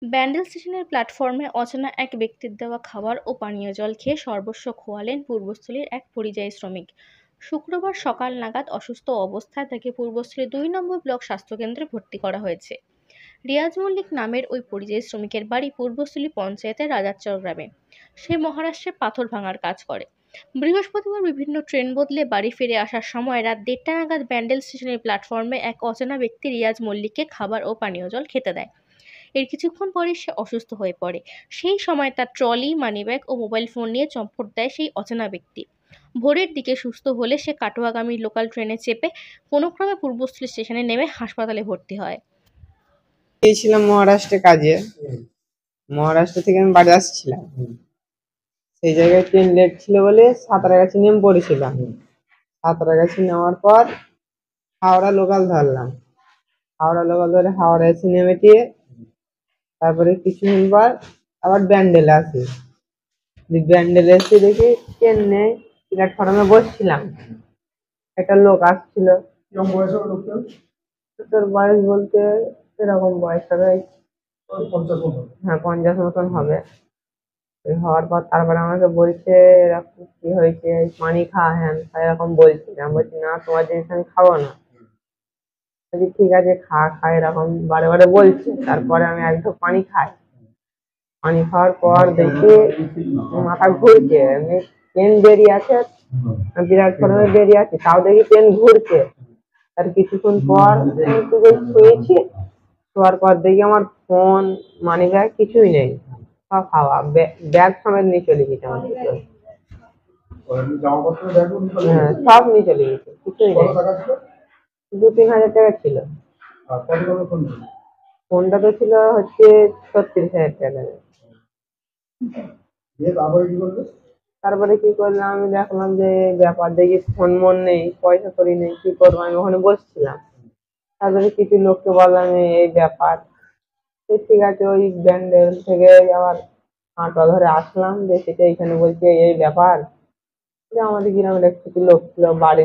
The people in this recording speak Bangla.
ব্যান্ডেল স্টেশনের প্ল্যাটফর্মে অচেনা এক ব্যক্তির দেওয়া খাবার ও পানীয় জল খেয়ে সর্বস্ব খোয়ালেন পূর্বস্থলীর এক পরিযায়ী শ্রমিক। শুক্রবার সকাল নাগাদ অসুস্থ অবস্থায় তাকে পূর্বস্থলী ২ নম্বর ব্লক স্বাস্থ্যকেন্দ্রে ভর্তি করা হয়েছে। রিয়াজ মল্লিক নামের ওই পরিযায়ী শ্রমিকের বাড়ি পূর্বস্থলী পঞ্চায়েতের রাজারচর গ্রামে। সে মহারাষ্ট্রে পাথর ভাঙার কাজ করে। বৃহস্পতিবার বিভিন্ন ট্রেন বদলে বাড়ি ফিরে আসার সময় রাত ১:৩০ নাগাদ ব্যান্ডেল স্টেশনের প্ল্যাটফর্মে এক অচেনা ব্যক্তি রিয়াজ মল্লিককে খাবার ও পানীয় জল খেতে দেয়। এর কিছুক্ষণ পরে সে অসুস্থ হয়ে পড়ে। সেই সময় তার ট্রলি, মানিব্যাগ ও মোবাইল ফোন নিয়ে চম্পট দেয় সেই অচেনা ব্যক্তি। ভোরের দিকে সুস্থ হলে সে কাটোয়াগামী লোকাল ট্রেনে চেপে কোনোক্রমে পূর্বস্থলী স্টেশনে নেমে হাসপাতালে ভর্তি হয়। গিয়েছিলাম মহারাষ্ট্রে কাজে। মহারাষ্ট্র থেকে আমি বাড়ি আসছিলাম। সেই জায়গায় ট্রেন লেট ছিল বলে সাঁতরাগাছি নেমে পড়েছিলাম। সাঁতরাগাছি নেওয়ার পর হাওড়া লোকাল ধরলাম। হাওড়া লোকাল ধরে হাওড়া এসে নেমে দিয়ে তারপরে কিছুক্ষণ পর আবার ব্যান্ডেলে আসি। ব্যান্ডেলে এসে দেখি ট্রেন নেই, প্ল্যাটফর্মে বসছিলাম। একটা লোক আসছিল। তোর বয়স বলতে এরকম বয়স হবে, হ্যাঁ 50 মতন হবে। হওয়ার পর তারপরে আমাকে বলছে এরকম কি হয়েছে, পানি খা, হ্যান খা, এরকম বলছে। আমি বলছি না, তোমার জিনিস আমি খাবো না। বলছি ঠিক আছে খা খা, এরকম বারে বারে বলছে। তারপরে আমি এক ঢোক পানি খাই। পানি খাওয়ার পর দেখি মাথা ঘুরছে। আমি ট্রেন বেরিয়ে আছে, বিরাট ফরমে বেরিয়ে আছে, তাও দেখি ট্রেন ঘুরছে। তার কিছুক্ষণ পর একটু শুয়েছি। শোয়ার পর দেখি আমার ফোন, মানি ব্যাগ কিছুই নেই, সব খাওয়া। ব্যাগ সমেত নিয়ে চলে গেছে আমার ভিতরে। হ্যাঁ সব নিয়ে চলে গেছে, কিছুই নেই। ২-৩ হাজার টাকা ছিল। ফোনটা তো ছিল হচ্ছে ৩৬,০০০ টাকা। তারপরে কি করলাম, আমি দেখলাম যে ব্যাপার, দেখি ফোন মন নেই, পয়সা করি নেই, কি করবো। আমি ওখানে বসছিলাম। তারপরে কিছু লোককে বললাম এই ব্যাপার। ঠিক আছে, ওই ব্যান্ডেল থেকে আবার হাঁটা ধরে আসলাম, যে সেটা এখানে বলছে এই ব্যাপার। যে আমাদের গ্রামের কিছু লোক ছিল বাড়ি